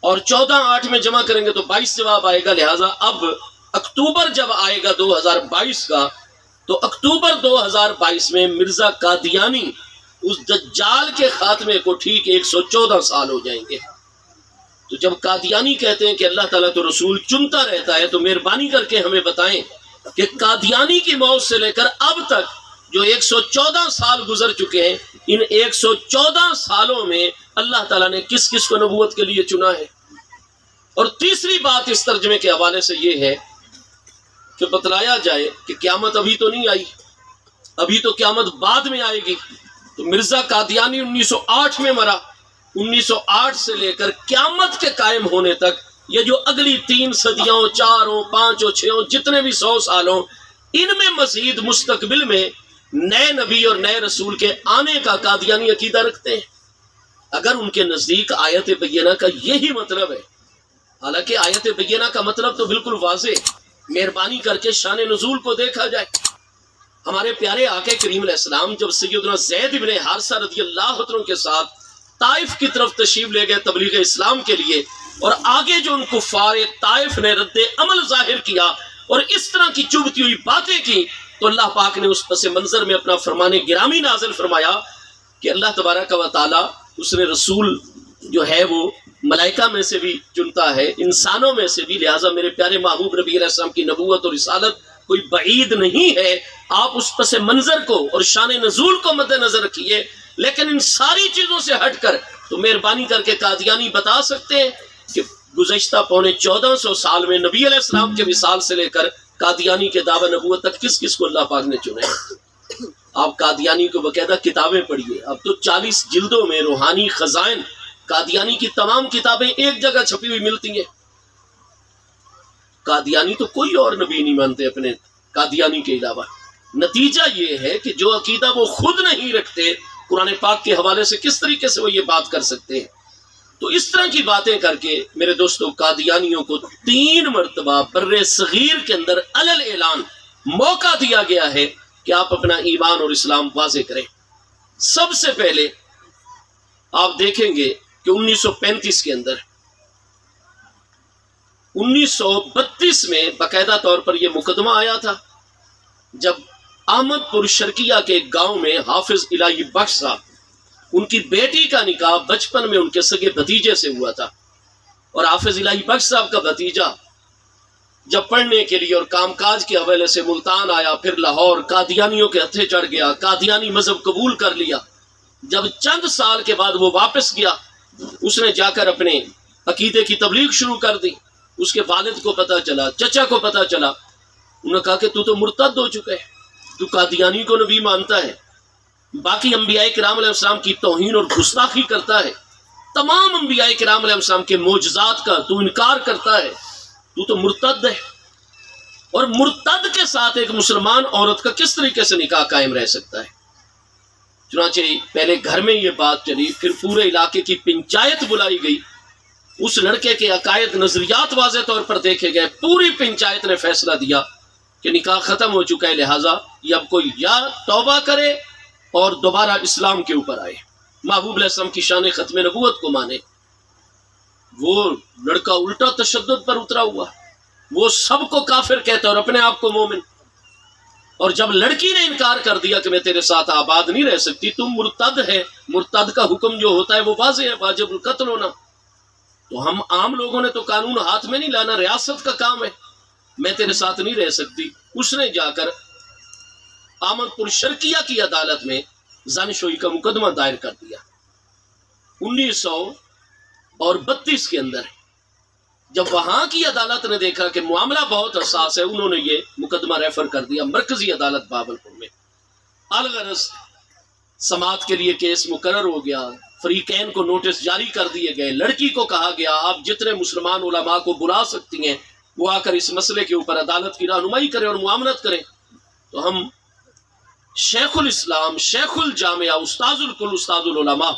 اور 14/8 میں جمع کریں گے تو 22 جواب آئے گا. لہٰذا اب اکتوبر جب آئے گا 2022 کا تو اکتوبر 2022 میں مرزا قادیانی اس دجال کے خاتمے کو ٹھیک 114 سال ہو جائیں گے. تو جب قادیانی کہتے ہیں کہ اللہ تعالیٰ تو رسول چنتا رہتا ہے تو مہربانی کر کے ہمیں بتائیں کہ قادیانی کی موت سے لے کر اب تک جو 114 سال گزر چکے ہیں، ان 114 سالوں میں اللہ تعالیٰ نے کس کس کو نبوت کے لیے چنا ہے. اور تیسری بات اس ترجمے کے حوالے سے یہ ہے کہ بتلایا جائے کہ قیامت ابھی تو نہیں آئی، ابھی تو قیامت بعد میں آئے گی. تو مرزا قادیانی 1908 میں مرا. 1908 سے لے کر قیامت کے قائم ہونے تک یہ جو اگلی 3 صدیوں 4 5 6 جتنے بھی 100 سال ہوں، ان میں مزید مستقبل میں نئے نبی اور نئے رسول کے آنے کا قادیانی عقیدہ رکھتے ہیں. اگر ان کے نزدیک آیت بینہ کا یہی مطلب ہے، حالانکہ آیت بینہ کا مطلب تو بالکل واضح ہے. مہربانی کر کے شان نزول کو دیکھا جائے. ہمارے پیارے آقا کریم علیہ السلام جب سیدنا زید بن حارثہ رضی اللہ عنہ کے ساتھ طائف کی طرف تشریف لے گئے تبلیغ اسلام کے لیے، اور آگے جو ان کفار طائف نے رد عمل ظاہر کیا اور اس طرح کی چبھتی ہوئی باتیں کی، تو اللہ پاک نے اس پس منظر میں اپنا فرمان گرامی نازل فرمایا کہ اللہ تبارک و تعالی اس نے رسول جو ہے وہ ملائکہ میں سے بھی چنتا ہے، انسانوں میں سے بھی. لہٰذا میرے پیارے محبوب نبی علیہ السلام کی نبوت اور رسالت کوئی بعید نہیں ہے. آپ اس پس منظر کو اور شان نزول کو مد نظر رکھیے، لیکن ان ساری چیزوں سے ہٹ کر تو مہربانی کر کے قادیانی بتا سکتے ہیں کہ گزشتہ 1450 سال میں نبی علیہ السلام کے وصال سے لے کر قادیانی کے دعوی نبوت تک کس کس کو اللہ پاک نے چنا ہے. آپ قادیانی کو باقاعدہ کتابیں پڑھیے. اب تو 40 جلدوں میں روحانی خزائن قادیانی کی تمام کتابیں ایک جگہ چھپی ہوئی ملتی ہیں. قادیانی تو کوئی اور نبی نہیں مانتے اپنے قادیانی کے علاوہ. نتیجہ یہ ہے کہ جو عقیدہ وہ خود نہیں رکھتے، قرآن پاک کے حوالے سے کس طریقے سے وہ یہ بات کر سکتے ہیں. تو اس طرح کی باتیں کر کے میرے دوستوں قادیانیوں کو 3 مرتبہ بر صغیر کے اندر علل اعلان موقع دیا گیا ہے کہ آپ اپنا ایمان اور اسلام واضح کریں. سب سے پہلے آپ دیکھیں گے کہ 1935 کے اندر 1932 میں باقاعدہ طور پر یہ مقدمہ آیا تھا جب احمد پور شرقیہ کے گاؤں میں حافظ الہی بخش صاحب، ان کی بیٹی کا نکاح بچپن میں ان کے سگے بھتیجے سے ہوا تھا. اور حافظ الہی بخش صاحب کا بھتیجا جب پڑھنے کے لیے اور کام کاج کے حوالے سے ملتان آیا، پھر لاہور قادیانیوں کے ہتھے چڑھ گیا، قادیانی مذہب قبول کر لیا. جب چند سال کے بعد وہ واپس گیا، اس نے جا کر اپنے عقیدے کی تبلیغ شروع کر دی. اس کے والد کو پتا چلا، چچا کو پتا چلا. انہوں نے کہا کہ تو مرتد ہو چکا ہے، تو قادیانی کو نبی مانتا ہے، باقی انبیاء کرام علیہ السلام کی توہین اور گستاخی کرتا ہے، تمام انبیاء کرام علیہ السلام کے معجزات کا تو انکار کرتا ہے، تو مرتد ہے. اور مرتد کے ساتھ ایک مسلمان عورت کا کس طریقے سے نکاح قائم رہ سکتا ہے؟ چنانچہ پہلے گھر میں یہ بات چلی، پھر پورے علاقے کی پنچایت بلائی گئی. اس لڑکے کے عقائد نظریات واضح طور پر دیکھے گئے. پوری پنچایت نے فیصلہ دیا کہ نکاح ختم ہو چکا ہے، لہٰذا یہ اب کوئی یا توبہ کرے اور دوبارہ اسلام کے اوپر آئے، محبوب علیہ السلام کی شان ختم نبوت کو مانے. وہ لڑکا الٹا تشدد پر اترا ہوا، وہ سب کو کافر کہتا اور اپنے آپ کو مومن. اور جب لڑکی نے انکار کر دیا کہ میں تیرے ساتھ آباد نہیں رہ سکتی، تم مرتد ہے، مرتد کا حکم جو ہوتا ہے وہ واضح ہے، واجب القتل ہونا. تو ہم عام لوگوں نے تو قانون ہاتھ میں نہیں لانا، ریاست کا کام ہے، میں تیرے ساتھ نہیں رہ سکتی. اس نے جا کر احمد پور شرقیہ کی عدالت میں زانشوئی کا مقدمہ دائر کر دیا. 1932 کے اندر جب وہاں کی عدالت نے دیکھا کہ معاملہ بہت حساس ہے، انہوں نے یہ مقدمہ ریفر کر دیا مرکزی عدالت بہاولپور میں. الغرض سماعت کے لیے کیس مقرر ہو گیا، فریقین کو نوٹس جاری کر دیے گئے. لڑکی کو کہا گیا آپ جتنے مسلمان علماء کو بلا سکتی ہیں وہ آ کر اس مسئلے کے اوپر عدالت کی رہنمائی کریں اور معاملت کریں. تو ہم شیخ الاسلام، شیخ الجامعہ، استاذ الکل، استاد العلماء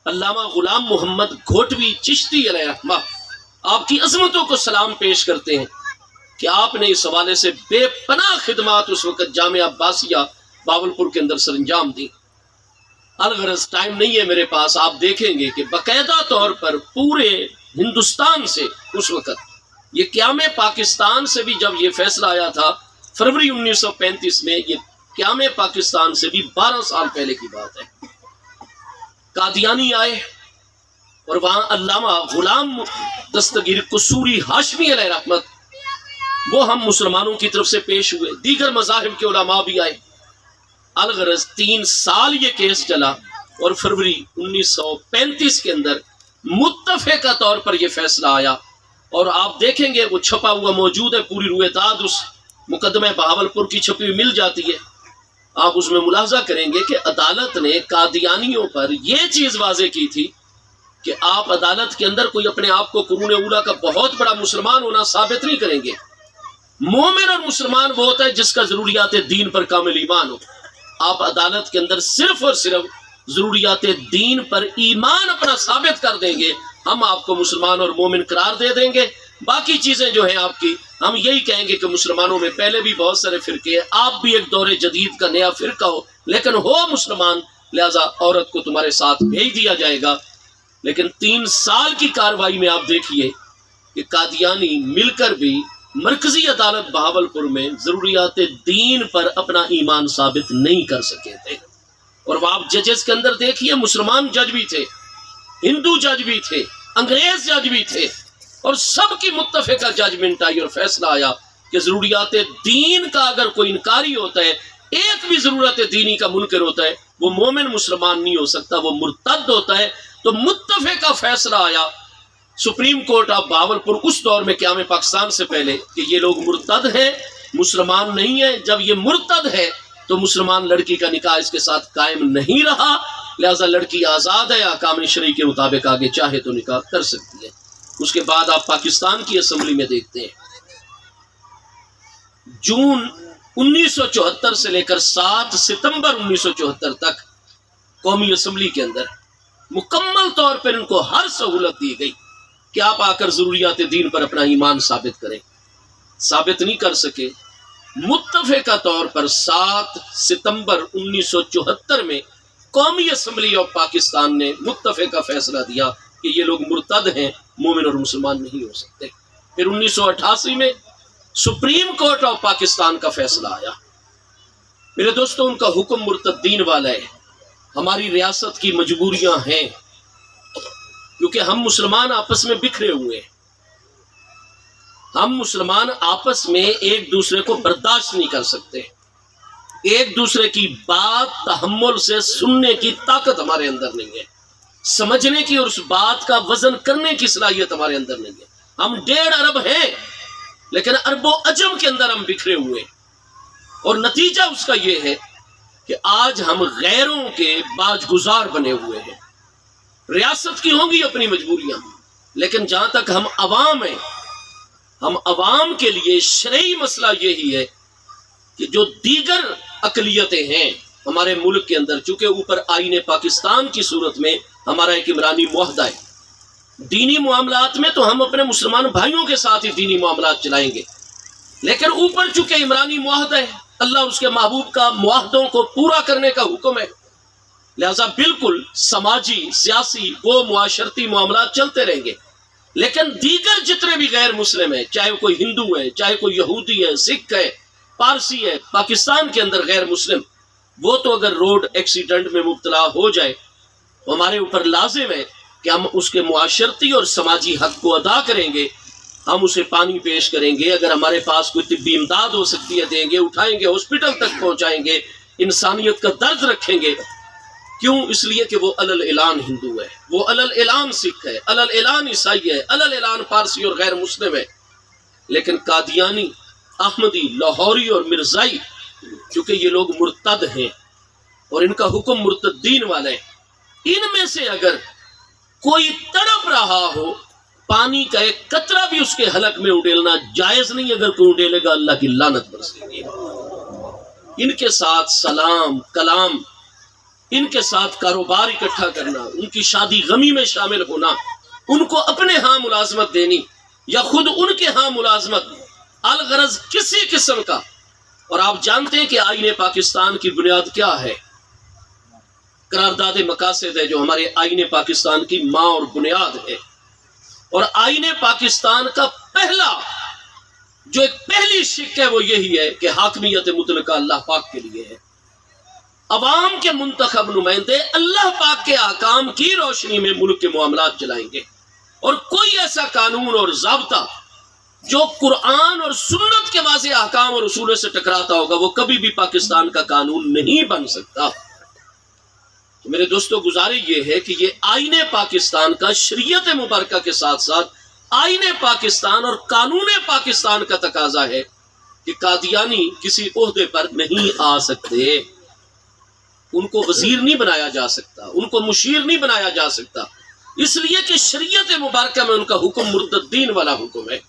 علامہ غلام محمد گھوٹوی چشتی علیہ رحمہ آپ کی عظمتوں کو سلام پیش کرتے ہیں کہ آپ نے اس حوالے سے بے پناہ خدمات اس وقت جامعہ عباسیہ بہاولپور کے اندر سر انجام دی. الغرض ٹائم نہیں ہے میرے پاس، آپ دیکھیں گے کہ باقاعدہ طور پر پورے ہندوستان سے اس وقت، یہ قیام پاکستان سے بھی جب یہ فیصلہ آیا تھا فروری 1935 میں، یہ قیام پاکستان سے بھی 12 سال پہلے کی بات ہے۔ قادیانی آئے اور وہاں علامہ غلام دستگیر قصوری ہاشمی علیہ رحمت، وہ ہم مسلمانوں کی طرف سے پیش ہوئے، دیگر مذاہب کے علماء بھی آئے۔ الغرض 3 سال یہ کیس چلا اور فروری 1935 کے اندر متفقہ طور پر یہ فیصلہ آیا، اور آپ دیکھیں گے وہ چھپا ہوا موجود ہے، پوری روایت اس مقدمہ بہاولپور کی چھپی ہوئی مل جاتی ہے۔ آپ اس میں ملاحظہ کریں گے کہ عدالت نے قادیانیوں پر یہ چیز واضح کی تھی کہ آپ عدالت کے اندر کوئی اپنے آپ کو قرون اولیٰ کا بہت بڑا مسلمان ہونا ثابت نہیں کریں گے۔ مومن اور مسلمان وہ ہوتا ہے جس کا ضروریات دین پر کامل ایمان ہو۔ آپ عدالت کے اندر صرف اور صرف ضروریات دین پر ایمان اپنا ثابت کر دیں گے، ہم آپ کو مسلمان اور مومن قرار دے دیں گے۔ باقی چیزیں جو ہیں آپ کی، ہم یہی کہیں گے کہ مسلمانوں میں پہلے بھی بہت سارے فرقے ہیں، آپ بھی ایک دور جدید کا نیا فرقہ ہو، لیکن ہو مسلمان، لہذا عورت کو تمہارے ساتھ بھیج دیا جائے گا۔ لیکن 3 سال کی کارروائی میں آپ دیکھیے کہ قادیانی مل کر بھی مرکزی عدالت بہاولپور میں ضروریات دین پر اپنا ایمان ثابت نہیں کر سکے تھے۔ اور وہ آپ ججز کے اندر دیکھیے، مسلمان جج بھی تھے، ہندو جج بھی تھے، انگریز جج بھی تھے، اور سب کی متفقہ ججمنٹ آئی اور فیصلہ آیا کہ ضروریات دین کا اگر کوئی انکاری ہوتا ہے، ایک بھی ضرورت دینی کا منکر ہوتا ہے، وہ مومن مسلمان نہیں ہو سکتا، وہ مرتد ہوتا ہے۔ تو متفقہ فیصلہ آیا سپریم کورٹ آف بہاولپور اس دور میں قیام پاکستان سے پہلے کہ یہ لوگ مرتد ہیں، مسلمان نہیں ہیں۔ جب یہ مرتد ہے تو مسلمان لڑکی کا نکاح اس کے ساتھ قائم نہیں رہا، لہذا لڑکی آزاد ہے، احکام شرعی کے مطابق آگے چاہے تو نکاح کر سکتی ہے۔ اس کے بعد آپ پاکستان کی اسمبلی میں دیکھتے ہیں، جون 1974 سے لے کر 7 ستمبر 1974 تک قومی اسمبلی کے اندر مکمل طور پر ان کو ہر سہولت دی گئی کہ آپ آ کر ضروریات دین پر اپنا ایمان ثابت کریں، ثابت نہیں کر سکے۔ متفقہ طور پر 7 ستمبر 1974 میں قومی اسمبلی آف پاکستان نے متفقہ فیصلہ دیا کہ یہ لوگ مرتد ہیں، مومن اور مسلمان نہیں ہو سکتے۔ پھر 1988 میں سپریم کورٹ آف پاکستان کا فیصلہ آیا۔ میرے دوستوں، ان کا حکم مرتدین والا ہے۔ ہماری ریاست کی مجبوریاں ہیں کیونکہ ہم مسلمان آپس میں بکھرے ہوئے ہیں، ہم مسلمان آپس میں ایک دوسرے کو برداشت نہیں کر سکتے، ایک دوسرے کی بات تحمل سے سننے کی طاقت ہمارے اندر نہیں ہے، سمجھنے کی اور اس بات کا وزن کرنے کی صلاحیت ہمارے اندر نہیں ہے۔ ہم 1.5 ارب ہیں، لیکن ارب و عجم کے اندر ہم بکھرے ہوئے، اور نتیجہ اس کا یہ ہے کہ آج ہم غیروں کے باج گزار بنے ہوئے ہیں۔ ریاست کی ہوں گی اپنی مجبوریاں، لیکن جہاں تک ہم عوام ہیں، ہم عوام کے لیے شرعی مسئلہ یہی ہے کہ جو دیگر اقلیتیں ہیں ہمارے ملک کے اندر، چونکہ اوپر آئین پاکستان کی صورت میں ہمارا ایک عمرانی معاہدہ ہے، دینی معاملات میں تو ہم اپنے مسلمان بھائیوں کے ساتھ ہی دینی معاملات چلائیں گے، لیکن اوپر چونکہ عمرانی معاہدہ ہے، اللہ اس کے محبوب کا معاہدوں کو پورا کرنے کا حکم ہے، لہذا بالکل سماجی، سیاسی، وہ معاشرتی معاملات چلتے رہیں گے۔ لیکن دیگر جتنے بھی غیر مسلم ہیں، چاہے کوئی ہندو ہے، چاہے کوئی یہودی ہے، سکھ ہے، پارسی ہے، پاکستان کے اندر غیر مسلم، وہ تو اگر روڈ ایکسیڈنٹ میں مبتلا ہو جائے تو ہمارے اوپر لازم ہے کہ ہم اس کے معاشرتی اور سماجی حق کو ادا کریں گے، ہم اسے پانی پیش کریں گے، اگر ہمارے پاس کوئی طبی امداد ہو سکتی ہے دیں گے، اٹھائیں گے، ہاسپٹل تک پہنچائیں گے، انسانیت کا درد رکھیں گے۔ کیوں؟ اس لیے کہ وہ علل اعلان ہندو ہے، وہ علل اعلان سکھ ہے، علل اعلان عیسائی ہے، علل اعلان پارسی اور غیر مسلم ہے۔ لیکن قادیانی، احمدی، لاہوری اور مرزائی، چونکہ یہ لوگ مرتد ہیں اور ان کا حکم مرتدین والا ہے، ان میں سے اگر کوئی تڑپ رہا ہو، پانی کا ایک قطرہ بھی اس کے حلق میں اڈیلنا جائز نہیں، اگر کوئی اڈیلے گا اللہ کی لعنت برسے گی۔ ان کے ساتھ سلام کلام، ان کے ساتھ کاروبار اکٹھا کرنا، ان کی شادی غمی میں شامل ہونا، ان کو اپنے ہاں ملازمت دینی یا خود ان کے ہاں ملازمت، الغرض کسی قسم کا۔ اور آپ جانتے ہیں کہ آئین پاکستان کی بنیاد کیا ہے؟ قرارداد مقاصد ہے جو ہمارے آئین پاکستان کی ماں اور بنیاد ہے۔ اور آئین پاکستان کا پہلی شک ہے وہ یہی ہے کہ حاکمیت مطلقہ اللہ پاک کے لیے ہے. عوام کے منتخب نمائندے اللہ پاک کے احکام کی روشنی میں ملک کے معاملات چلائیں گے، اور کوئی ایسا قانون اور ضابطہ جو قرآن اور سنت کے واضح احکام اور اصولوں سے ٹکراتا ہوگا وہ کبھی بھی پاکستان کا قانون نہیں بن سکتا. تو میرے دوستو گزارش یہ ہے کہ یہ آئین پاکستان کا شریعت مبارکہ کے ساتھ ساتھ آئین پاکستان اور قانون پاکستان کا تقاضا ہے کہ قادیانی کسی عہدے پر نہیں آ سکتے، ان کو وزیر نہیں بنایا جا سکتا، ان کو مشیر نہیں بنایا جا سکتا، اس لیے کہ شریعت مبارکہ میں ان کا حکم مرتدین والا حکم ہے.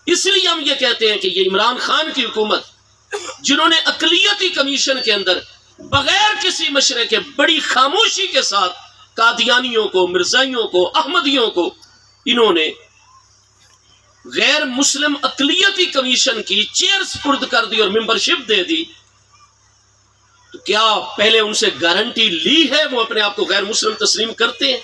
اس لیے ہم یہ کہتے ہیں کہ یہ عمران خان کی حکومت جنہوں نے اقلیتی کمیشن کے اندر بغیر کسی مشورے کے بڑی خاموشی کے ساتھ قادیانیوں کو، مرزائیوں کو، احمدیوں کو انہوں نے غیر مسلم اقلیتی کمیشن کی چیئر سپرد کر دی اور ممبرشپ دے دی، تو کیا پہلے ان سے گارنٹی لی ہے وہ اپنے آپ کو غیر مسلم تسلیم کرتے ہیں؟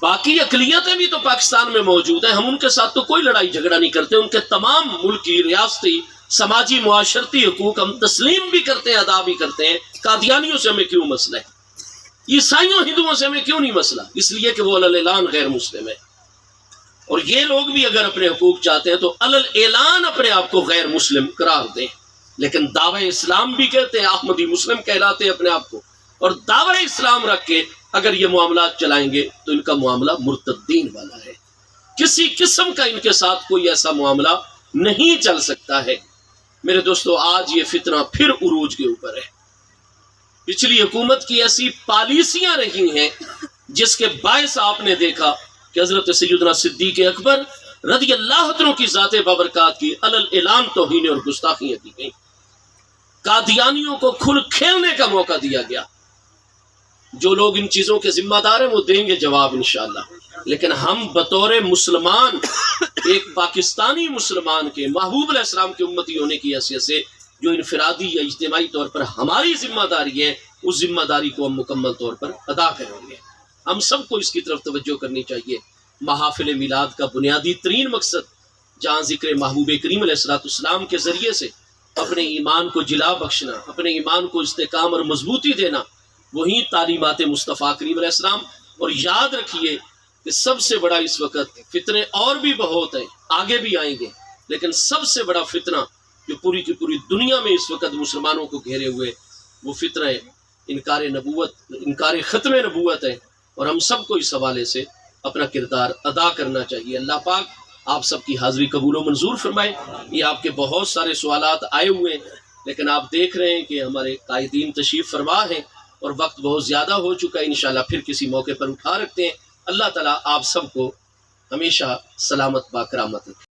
باقی اقلیتیں بھی تو پاکستان میں موجود ہیں، ہم ان کے ساتھ تو کوئی لڑائی جھگڑا نہیں کرتے، ان کے تمام ملکی، ریاستی، سماجی، معاشرتی حقوق ہم تسلیم بھی کرتے ہیں، ادا بھی کرتے ہیں. قادیانیوں سے ہمیں کیوں مسئلہ ہے؟ عیسائیوں ہندوؤں سے ہمیں کیوں نہیں مسئلہ؟ اس لیے کہ وہ علی الاعلان غیر مسلم ہے. اور یہ لوگ بھی اگر اپنے حقوق چاہتے ہیں تو علی الاعلان اپنے آپ کو غیر مسلم قرار دیں، لیکن دعوی اسلام بھی کہتے ہیں، احمدی مسلم کہلاتے ہیں اپنے آپ کو، اور دعوی اسلام رکھ کے اگر یہ معاملات چلائیں گے تو ان کا معاملہ مرتدین والا ہے. کسی قسم کا ان کے ساتھ کوئی ایسا معاملہ نہیں چل سکتا ہے. میرے دوستو آج یہ فتنہ پھر عروج کے اوپر ہے. پچھلی حکومت کی ایسی پالیسیاں رہی ہیں جس کے باعث آپ نے دیکھا کہ حضرت سیدنا صدیق اکبر رضی اللہ عنہ کی ذات بابرکات کی علی الاعلان توہین اور گستاخیاں کی گئیں. قادیانیوں کو کھل کھیلنے کا موقع دیا گیا. جو لوگ ان چیزوں کے ذمہ دار ہیں وہ دیں گے جواب انشاءاللہ، لیکن ہم بطور مسلمان، ایک پاکستانی مسلمان کے محبوب علیہ السلام کے امتی ہونے کی حیثیت سے جو انفرادی یا اجتماعی طور پر ہماری ذمہ داری ہے، اس ذمہ داری کو ہم مکمل طور پر ادا کریں گے. ہم سب کو اس کی طرف توجہ کرنی چاہیے. محافل میلاد کا بنیادی ترین مقصد جہاں ذکر محبوب کریم علیہ السلام کے ذریعے سے اپنے ایمان کو جلا بخشنا، اپنے ایمان کو استحکام اور مضبوطی دینا، وہی تعلیمات مصطفیٰ کریم علیہ السلام. اور یاد رکھیے کہ سب سے بڑا اس وقت فتنے اور بھی بہت ہیں، آگے بھی آئیں گے، لیکن سب سے بڑا فتنہ جو پوری کی پوری دنیا میں اس وقت مسلمانوں کو گھیرے ہوئے وہ فتنہ ہے انکار نبوت، انکار ختم نبوت ہے. اور ہم سب کو اس حوالے سے اپنا کردار ادا کرنا چاہیے. اللہ پاک آپ سب کی حاضری قبول و منظور فرمائے. یہ آپ کے بہت سارے سوالات آئے ہوئے ہیں، لیکن آپ دیکھ رہے ہیں کہ ہمارے قائدین تشریف فرما ہیں اور وقت بہت زیادہ ہو چکا ہے. انشاءاللہ پھر کسی موقع پر اٹھا رکھتے ہیں. اللہ تعالیٰ آپ سب کو ہمیشہ سلامت با کرامت رکھے.